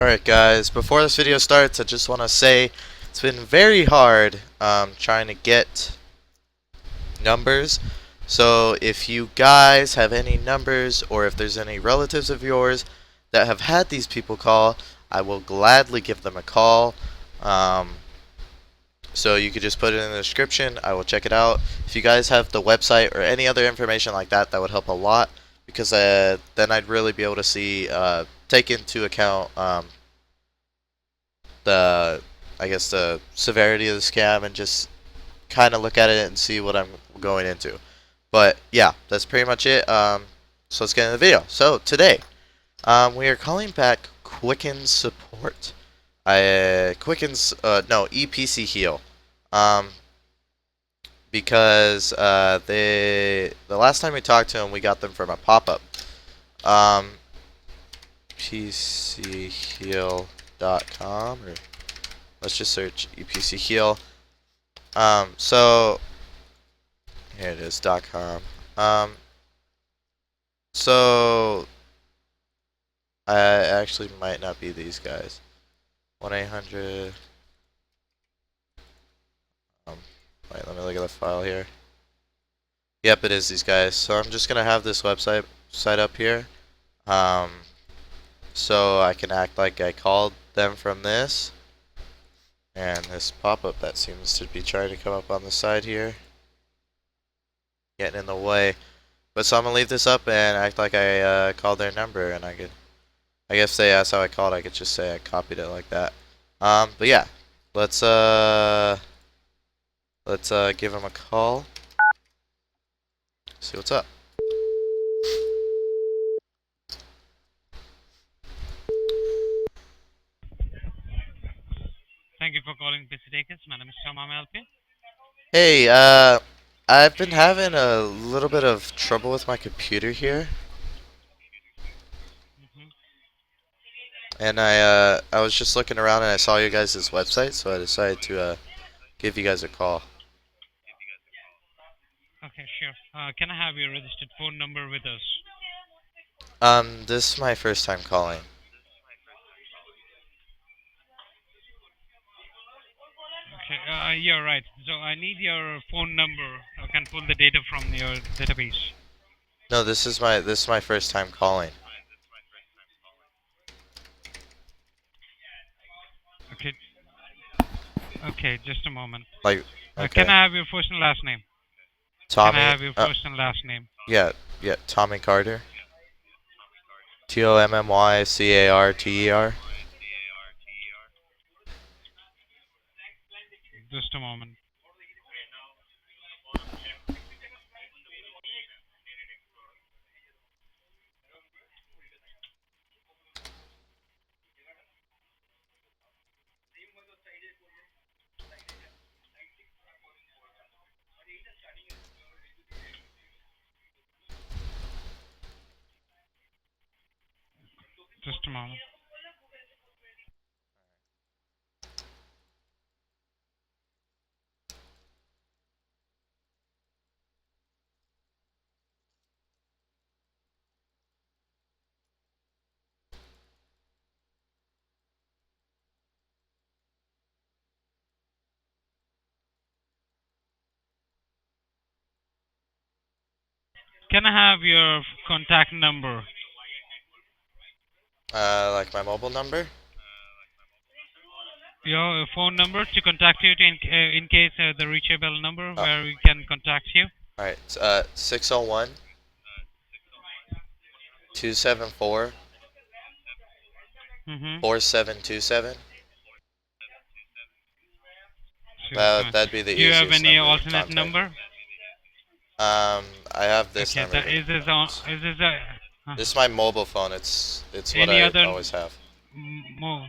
Alright guys, before this video starts, I just want to say it's been very hard trying to get numbers. So if you guys have any numbers, or if there's any relatives of yours that have had these people call, I will gladly give them a call. So you could just put it in the description. I will check it out. If you guys have the website or any other information like that, that would help a lot, because then I'd really be able to see, take into account the, I guess, the severity of the scam, and just kind of look at it and see what I'm going into. But yeah, that's pretty much it. So let's get into the video. So today, we are calling back Quicken support. Quicken's no, EPCHEAL. Because the last time we talked to them, we got them from a pop-up. EPCHEAL.com, or let's just search EPCHEAL. So here it is, .com. So I actually might not be these guys. 1-800. Wait, let me look at the file here. Yep, it is these guys. So I'm just gonna have this website up here, so I can act like I called them from this, and this pop-up that seems to be trying to come up on the side here, getting in the way. But so I'm gonna leave this up and act like I called their number, and I guess they asked how I called, I could just say I copied it like that. But yeah, let's give them a call. See what's up. Thank you for calling Iftekhar. My name is Tom. How may I help you? Hey, I've been having a little bit of trouble with my computer here, Mm-hmm. and I was just looking around and I saw you guys' website, so I decided to give you guys a call. Okay, sure. Can I have your registered phone number with us? This is my first time calling. Okay, you're right. So I need your phone number. I can pull the data from your database. No, this is my first time calling. Okay. Okay, just a moment. Like, Can okay, I have your first and last name? Can I Tommy. have your first and last name? Yeah, yeah, Tommy Carter. TOMMYCARTER. Just a moment. Just a moment. Can I have your contact number? Like my mobile number. Your phone number to contact you in case the reachable number Oh, where we can contact you. all right. 601 274 Mm-hmm. 4727. Sure, fine. That'd be the Do you have easiest any number to alternate contact me. number? I have this Okay, number. that is this on, is this a This is my mobile phone. It's what any I other always have. more?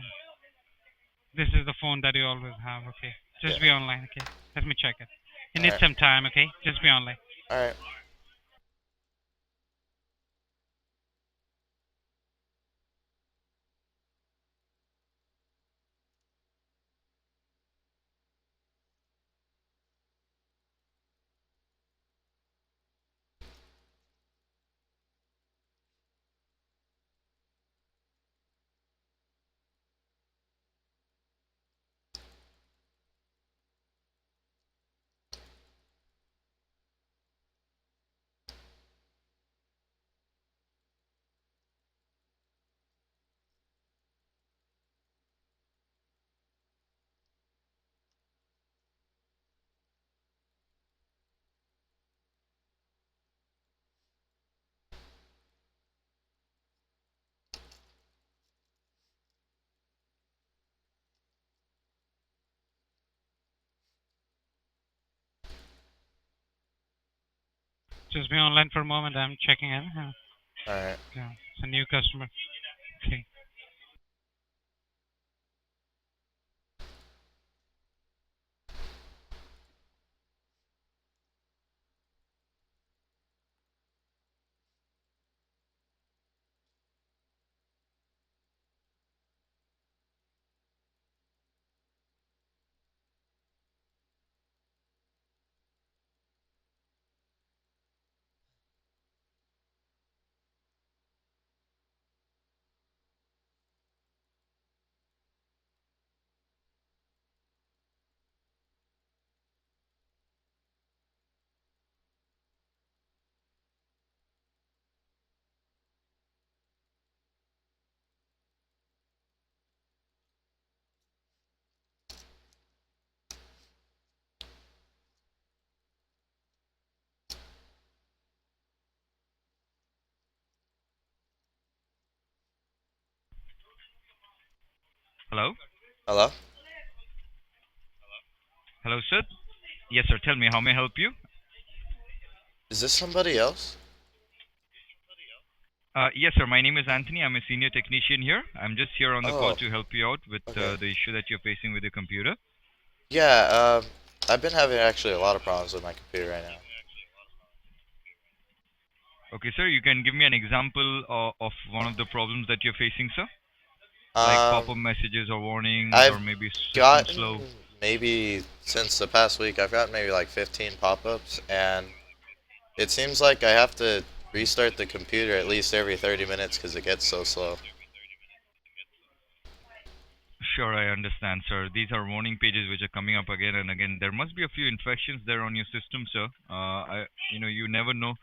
This is the phone that you always have. Okay, Yeah. just be online. Okay, let me check it. You All need right. some time. Okay, just be online. All right. Just be online for a moment. I'm checking in. Alright. Yeah, it's a new customer. Okay. Hello? Hello? Hello, sir? Yes, sir. Tell me, how may I help you? Is this somebody else? Yes, sir. My name is Anthony. I'm a senior technician here. I'm just here on the call Oh, to help you out with okay. the issue that you're facing with your computer. Yeah, I've been having actually a lot of problems with my computer right now. Okay, sir. You can give me an example of one of the problems that you're facing, sir? Like Um, pop-up messages or warnings or I've maybe system gotten slow. maybe since the past week, I've gotten maybe like 15 pop-ups, and it seems like I have to restart the computer at least every 30 minutes because it gets so slow. Sure, I understand, sir. These are warning pages which are coming up again and again. There must be a few infections there on your system, sir. You never know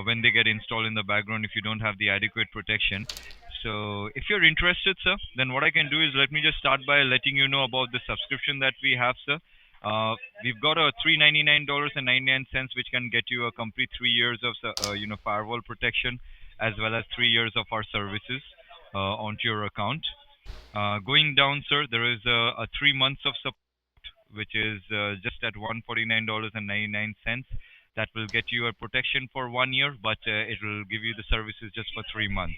when they get installed in the background if you don't have the adequate protection. So, if you're interested, sir, then what I can do is let me just start by letting you know about the subscription that we have, sir. We've got a $399.99, which can get you a complete 3 years of firewall protection, as well as 3 years of our services onto your account. Going down, sir, there is a 3 months of support, which is just at $149.99. That will get you a protection for 1 year, but it will give you the services just for 3 months.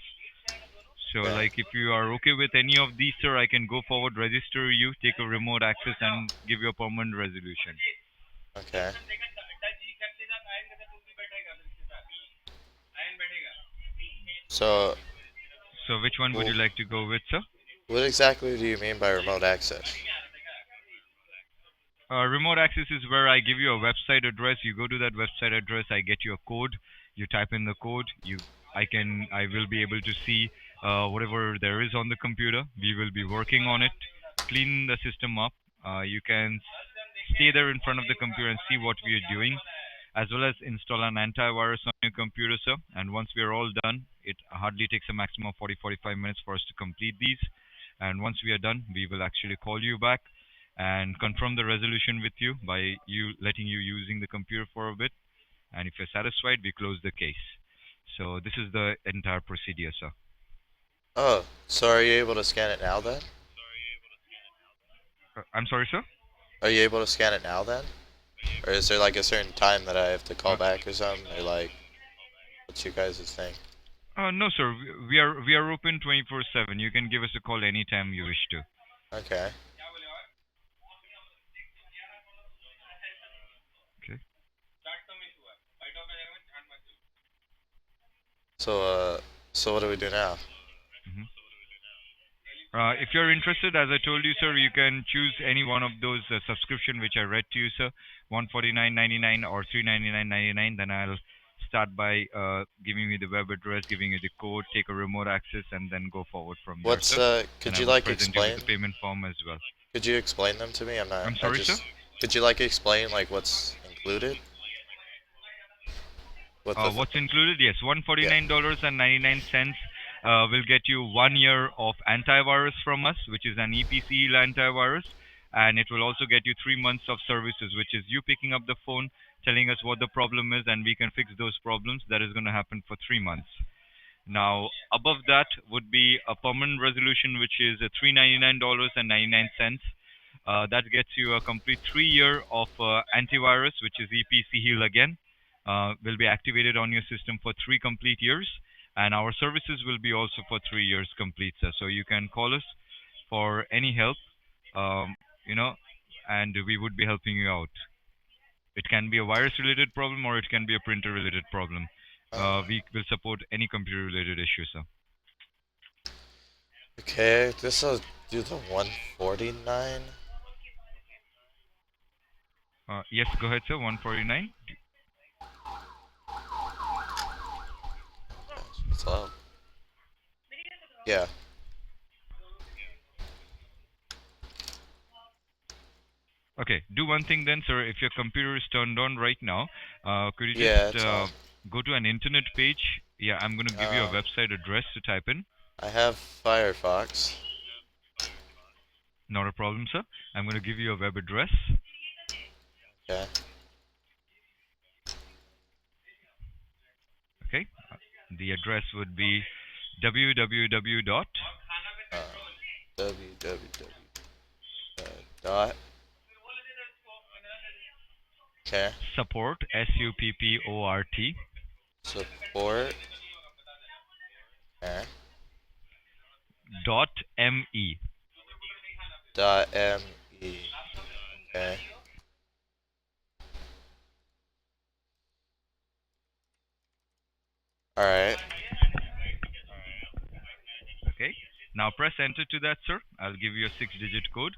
So, Okay, like, if you are okay with any of these, sir, I can go forward, register you, take a remote access, and give you a permanent resolution. okay. So, So, which one would w you like to go with, sir? what exactly do you mean by remote access? Remote access is where I give you a website address. You go to that website address. I get you a code. You type in the code. I will be able to see whatever there is on the computer. We will be working on it, clean the system up. You can stay there in front of the computer and see what we are doing, as well as install an antivirus on your computer, sir. And once we are all done, it hardly takes a maximum of 40-45 minutes for us to complete these. And once we are done, we will actually call you back and confirm the resolution with you by you letting you using the computer for a bit. And if you're satisfied, we close the case. So this is the entire procedure, sir. Oh, so are you able to scan it now then? I'm sorry, sir. Are you able to scan it now then? Or is there like a certain time that I have to call Uh, back or something? Or like, what's you guys' thing? no, sir. We are open 24/7. You can give us a call anytime you wish to. Okay. Okay. So, so what do we do now? Mhm. If you're interested, as I told you, sir, you can choose any one of those subscription which I read to you, sir. 149.99 or 399.99. Then I'll start by giving you the web address, giving you the code, take a remote access, and then go forward from there, What's, sir. Then could I you will like present you with explain? the payment form as well. Could you explain them to me? I'm I sorry, sir. just, could you like explain like what's included? What the, What's included? Yes, yeah. $149.99 will get you 1 year of antivirus from us, which is an EPCHEAL antivirus, and it will also get you 3 months of services, which is you picking up the phone, telling us what the problem is, and we can fix those problems. That is going to happen for 3 months. Now, above that would be a permanent resolution, which is $399.99. That gets you a complete 3 year of antivirus, which is EPCHEAL again, will be activated on your system for 3 complete years, and our services will be also for 3 years complete, sir. So you can call us for any help, um, you know, and we would be helping you out. It can be a virus related problem or it can be a printer related problem. We will support any computer related issue, sir. Okay, this will do the 149. Yes, go ahead, sir. 149. What's up? Yeah. Okay, do one thing then, sir. If your computer is turned on right now, could you Yeah, just it's on. go to an internet page? Yeah, I'm going to give you a Um, website address to type in. I have Firefox. Not a problem, sir. I'm going to give you a web address. Okay. Okay, the address would be www. www. Dot. Okay. Support support Support. Okay. .me. .me. Okay. Alright. Okay. Now press enter to that, sir. I'll give you a 6-digit code.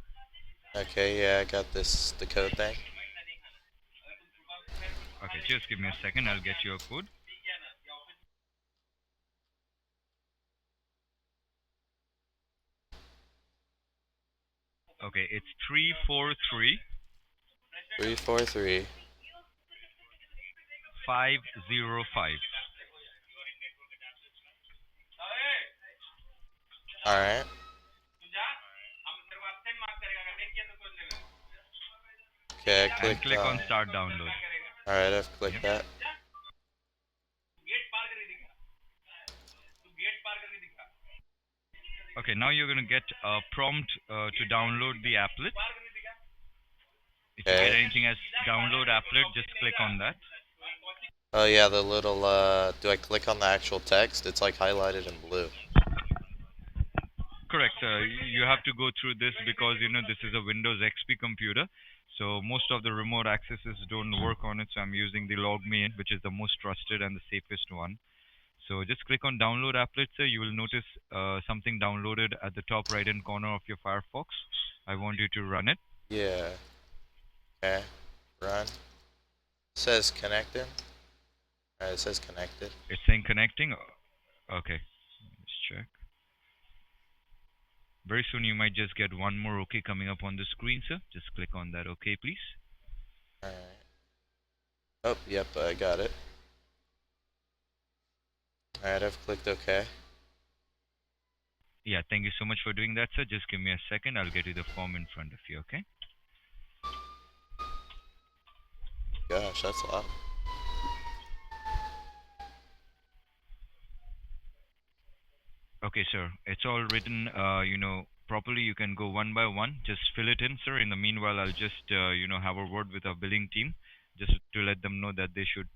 Okay, yeah, I got this, the code thing. Okay, just give me a second. I'll get you a code. Okay, it's 343 343. 505. Alright. Okay, I And clicked click on. on start download. Alright, I've clicked Yep. that. Okay, now you're going to get a prompt to download the applet. If you get Okay. anything as download applet, just click on that. Oh yeah, the little, do I click on the actual text? It's like highlighted in blue. Correct. You have to go through this because this is a Windows XP computer, so most of the remote accesses don't work on it. So I'm using the LogMeIn, which is the most trusted and the safest one. So just click on download applet, sir. You will notice something downloaded at the top right hand corner of your Firefox. I want you to run it. Yeah. Okay. Run. Says connected. Alright, it says connected. It's saying connecting. Okay, let's check. Very soon you might just get one more OK coming up on the screen, sir. Just click on that OK, please. Alright. Oh, yep, I got it. Alright, I've clicked OK. Yeah, thank you so much for doing that, sir. Just give me a second. I'll get you the form in front of you, okay? Gosh, that's a lot. Okay, sir. It's all written, properly. You can go one by one. Just fill it in, sir. In the meanwhile, I'll just, have a word with our billing team, just to let them know that they should,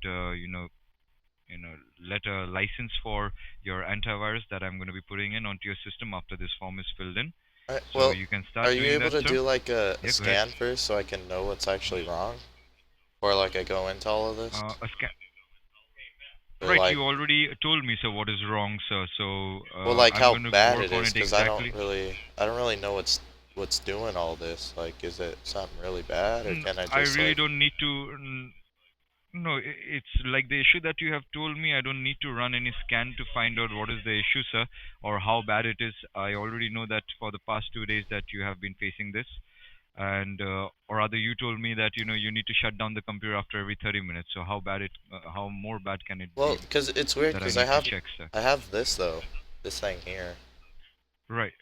let a license for your antivirus that I'm going to be putting in onto your system after this form is filled in. Alright, So well, you can are start you doing able that, to sir. do like a Yeah, scan first so I can know what's actually wrong? Before like I go into all of this? A scan. Or Right, like, you already told me, sir, what is wrong, sir. So well, like I'm how going to bad work it on is, it because exactly. I don't really know what's doing all this. Like, is it something really bad, or can I I just really like? don't need to. No, it's like the issue that you have told me. I don't need to run any scan to find out what is the issue, sir, or how bad it is. I already know that for the past 2 days that you have been facing this, and or rather, you told me that you need to shut down the computer after every 30 minutes. So how more bad can it Well, be because it's weird, that I because need to check, sir? I have this though, this thing here. Right.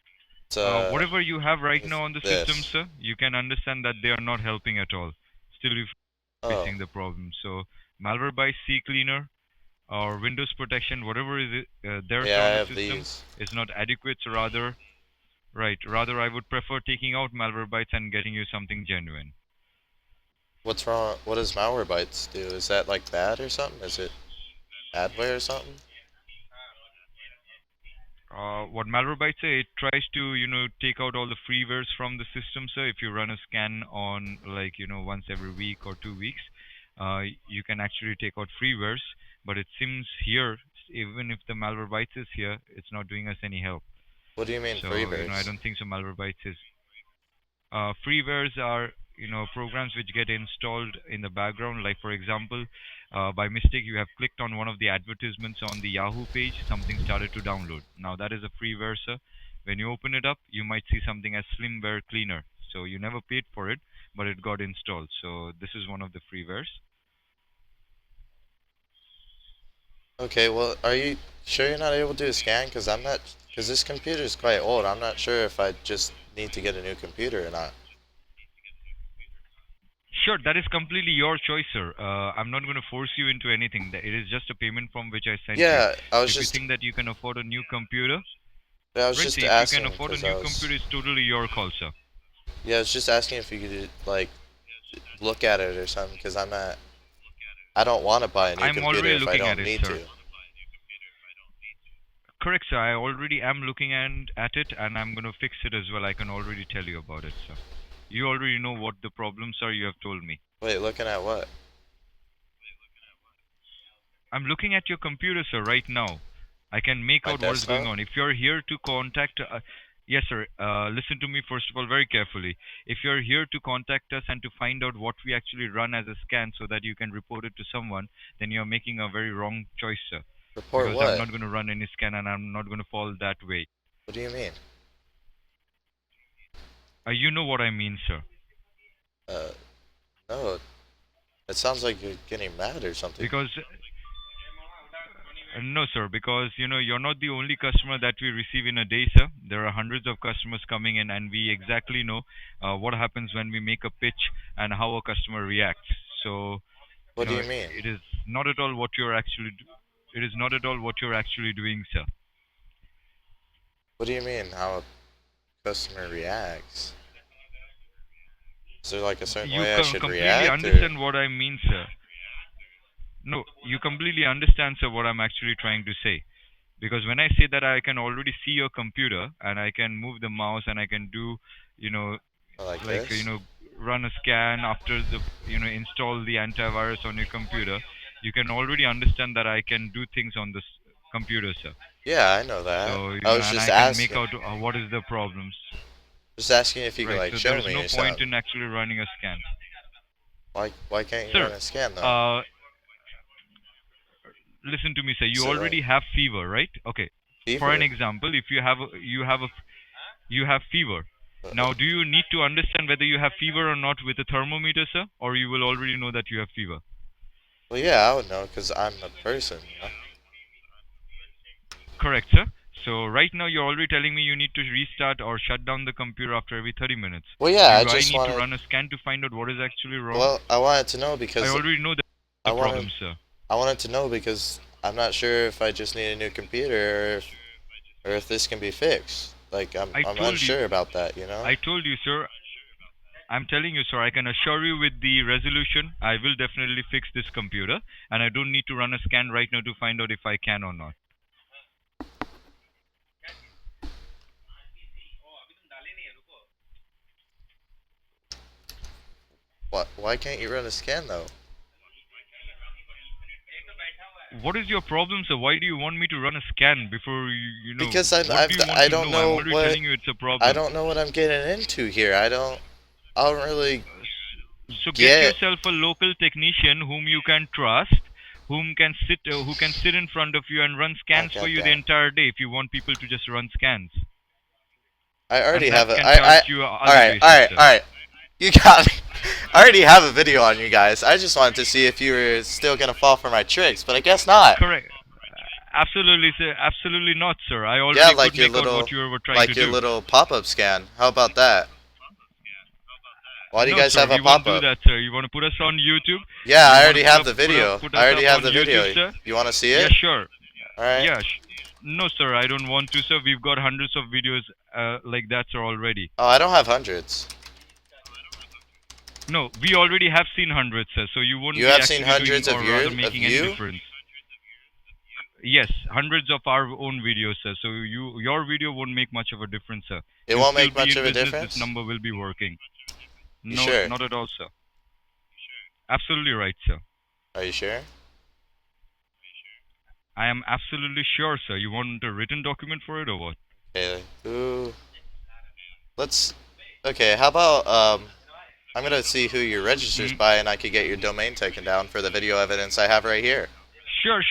It's Whatever you have right it's now on the system, this. sir, you can understand that they are not helping at all. Still, you're Oh, facing the problem. So, malware by CCleaner or Windows protection, whatever is there, yeah, sir, I on the have system, these. is not adequate. So rather, I would prefer taking out malware bytes and getting you something genuine. What's wrong? What does Malwarebytes do? Is that like bad or something? Is it adware or something? What Malwarebytes say, it tries to, take out all the freewares from the system. So if you run a scan on like, once every week or 2 weeks, you can actually take out freewares. But it seems here, even if the Malwarebytes is here, it's not doing us any help. What do you mean So, I freewares? don't think so Malwarebytes is. Freewares are, programs which get installed in the background. Like for example, by mistake you have clicked on one of the advertisements on the Yahoo page, something started to download. Now that is a freeware, sir. When you open it up, you might see something as Slimware Cleaner. So you never paid for it, but it got installed. So this is one of the freewares. Okay, well, are you sure you're not able to do a scan? Because I'm not, because this computer is quite old. I'm not sure if I just need to get a new computer or not. Sure, that is completely your choice, sir. I'm not going to force you into anything. It is just a payment form which I sent you. Yeah, I So was if you just, think that you can afford a new computer, I was right? just So if you can asking afford a because new computer, it's totally your call, sir. yeah, I was just asking if you could like look at it or something. Because I'm not, I don't want to buy a new I'm computer already if I looking at don't it, need sir. to. Correct, sir. I already am looking at it, and I'm going to fix it as well. I can already tell you about it, sir. You already know what the problems are. You have told me. Wait, looking at what? I'm looking at your computer, sir, right now. I can make My out what is going desktop? on. If you're here to contact, yes, sir. Listen to me first of all very carefully. If you're here to contact us and to find out what we actually run as a scan, so that you can report it to someone, then you're making a very wrong choice, sir. Report Because I'm what? not going to run any scan, and I'm not going to fall that way. What do you mean? You know what I mean, sir. Uh, no. It sounds like you're getting mad or something. Because no, sir, because you're not the only customer that we receive in a day, sir. There are hundreds of customers coming in, and we exactly know what happens when we make a pitch and how a customer reacts. So, What do you mean? it is not at all what you're actually. It is not at all what you're actually doing, sir. What do you mean? How a customer reacts? Is there like a certain You way I should completely react, or understand what I mean, sir. No, you completely understand, sir, what I'm actually trying to say. Because when I say that I can already see your computer and I can move the mouse and I can do, you know, like like this? run a scan after the install the antivirus on your computer, you can already understand that I can do things on this computer, sir. Yeah, I know that. So I was and just I can make asking. out what is the problems, Just asking if you could right? like So there show is me no or point something. in actually running a scan, Why can't you sir. run a scan though? Listen to me, sir. You Is it like already have fever, right? Okay. For an fever? example, if you have fever. Now, do you need to understand whether you have fever or not with a thermometer, sir? Or you will already know that you have fever? Well, yeah, I would know because I'm a person. Correct, sir. So right now you're already telling me you need to restart or shut down the computer after every 30 minutes. Well, yeah, I Do I just need to wanted. run a scan to find out what is actually wrong? Well, I wanted to know I because already know I the wanted. problem, sir. I wanted to know because I'm not sure if I just need a new computer or if this can be fixed. Like I I'm told you, unsure about that. I told you, sir. I'm telling you, sir, I can assure you with the resolution, I will definitely fix this computer, and I don't need to run a scan right now to find out if I can or not. Why can't you run a scan though? What is your problem, sir? Why do you want me to run a scan before you know? Because What do you want I to don't know? I'm know already what telling you it's a I problem. don't know what I'm getting into here. I don't really So get get. yourself a local technician whom you can trust, who can sit in front of you and run Oh scans for you the goddamn! entire day if you want people to just run scans. I already And have that a. can charge I. you a All other right, all basis, right, sir. all right. You got me. I already have a video on you guys. I just wanted to see if you were still gonna fall for my tricks, but I guess not. Correct. Absolutely, sir. Absolutely not, sir. I Yeah, already could like your make out what little, you were trying to do. pop-up scan. How about that? Why do you No, guys sir, have a we won't do pop-up? that, sir. You want to put us on YouTube? Yeah, You I want already to have the video. put I us already up have on the YouTube, video. sir? You want to see Yeah, it? sure. All right. Yeah. No, sir, I don't want to, sir. We've got hundreds of videos like that, sir, already. Oh, I don't have hundreds. No, we already have seen hundreds, sir. So you won't You be have seen actually hundreds doing of or rather of making any you? difference. Yes, hundreds of our own videos, sir. So your video won't make much of a difference, sir. It You'll won't still make be much in of a business. This difference? number will be working. You No, sure? not at all, sir. Absolutely right, sir. Are you sure? I am absolutely sure, sir. You want a written document for it or what? Okay, who... Let's... Okay, how about, I'm gonna see who your register's Mhm. by and I could get your domain taken down for the video evidence I have right here.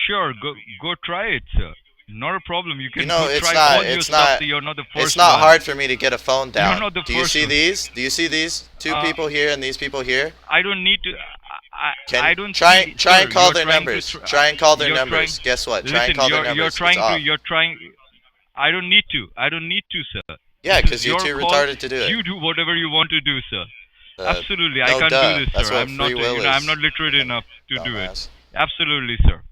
Sure. Go try it, sir. Not a problem. You You can know, go try all your stuff. So you're not the first it's not one. hard for me to get a phone You're down. not the Do you first see one. these? Do you see these? Two people here and these people here? I don't need to. I don't try see, try sir, and call you're their trying to numbers. Try and call their you're numbers. trying- Guess what? Try Listen, and call their you're numbers. trying It's off. to. You're trying. I don't need to. I don't need to, sir. Yeah, This is because you're your too call. retarded to do it. You do whatever you want to do, sir. Absolutely, I no, can't duh. do this, That's sir. what I'm not. free will I'm is. not literate enough to do it. Dumbass. Absolutely, sir.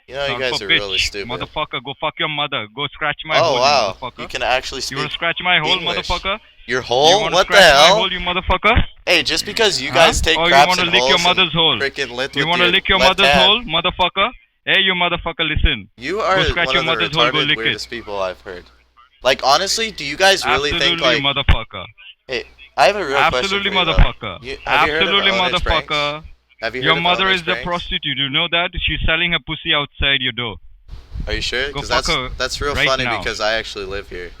You know, you Son guys of a are really bitch. stupid. Motherfucker, go fuck your mother. Go scratch my Oh hole, wow, you motherfucker. you can actually speak You wanna scratch my hole, English. motherfucker? Your You hole? wanna What the scratch my hell? hole, you motherfucker? Hey, just because you Huh? guys take Or you craps wanna in lick your holes mother's hole? and freaking lit You with wanna your lick your left mother's hand. hole, motherfucker? Hey, you motherfucker, listen. You are Go scratch one your of the mother's hole, go retarded, lick it. weirdest people I've heard. Like, honestly, do you guys really Absolutely, think, like... motherfucker. Hey, I have a real Absolutely, question for you, motherfucker. though. Have you heard Absolutely, of Onyx Pranks? motherfucker. Have you heard Your of mother Onyx is a Pranks? prostitute. You know that? She's selling her pussy outside your door. Are you sure? Go Because fuck her that's real right funny now. because I actually live here.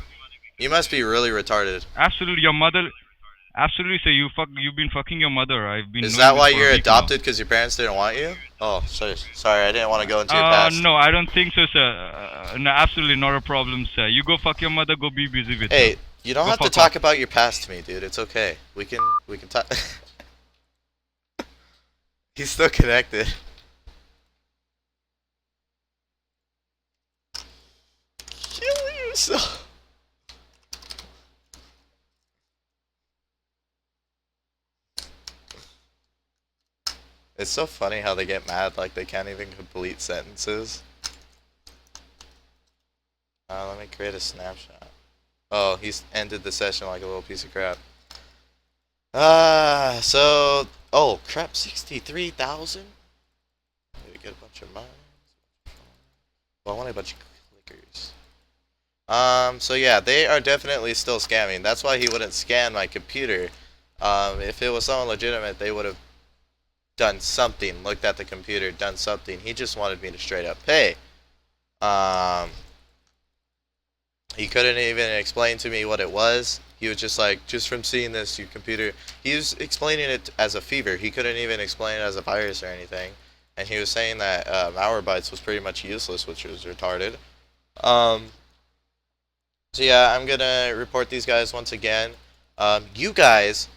You must be really retarded. Absolutely, your mother. Absolutely, sir. You've been fucking your mother. I've been. Is knowing that this why for a you're week now. adopted because your parents didn't want you? Oh, sorry, I didn't want to go into your past. No, I don't think so, sir. No, absolutely not a problem, sir. You go fuck your mother. Go be busy with her. Hey, you don't Go have to fuck talk off. about your past to me, dude. It's okay. We can talk. He's still connected. Kill yourself. It's so funny how they get mad like they can't even complete sentences. Let me create a snapshot. Oh, he's ended the session like a little piece of crap. So... Oh, crap, 63,000? Maybe get a bunch of mines. Well, I want a bunch of clickers. So yeah, they are definitely still scamming. That's why he wouldn't scan my computer. If it was someone legitimate, they would have done something, looked at the computer, done something. He just wanted me to straight up pay. He couldn't even explain to me what it was. He was just like, just from seeing this, your computer... He was explaining it as a fever. He couldn't even explain it as a virus or anything. And he was saying that Malwarebytes was pretty much useless, which was retarded. So yeah, I'm gonna report these guys once again. You guys,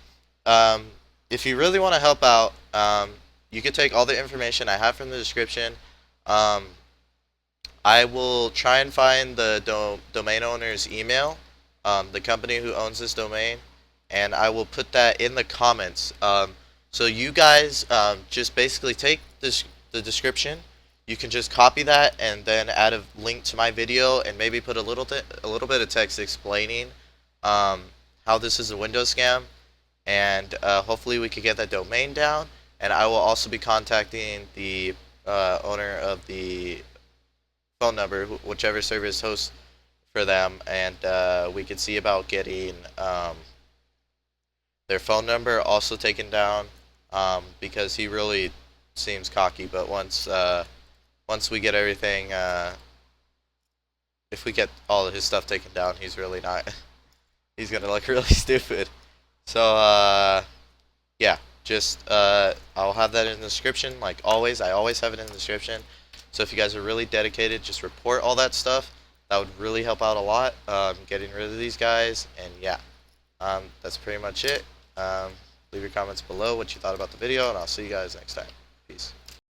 if you really want to help out, you can take all the information I have from the description. I will try and find the domain owner's email, the company who owns this domain, and I will put that in the comments. So you guys just basically take the description. You can just copy that and then add a link to my video and maybe put a little bit of text explaining how this is a Windows scam, and hopefully we could get that domain down. And I will also be contacting the owner of the phone number, whichever service hosts for them, and we can see about getting their phone number also taken down, because he really seems cocky. But once we get everything, if we get all of his stuff taken down, he's really not. He's gonna look really stupid. So yeah, just I'll have that in the description. Like always, I always have it in the description. So if you guys are really dedicated, just report all that stuff. That would really help out a lot, getting rid of these guys. And yeah, that's pretty much it. Leave your comments below what you thought about the video, and I'll see you guys next time.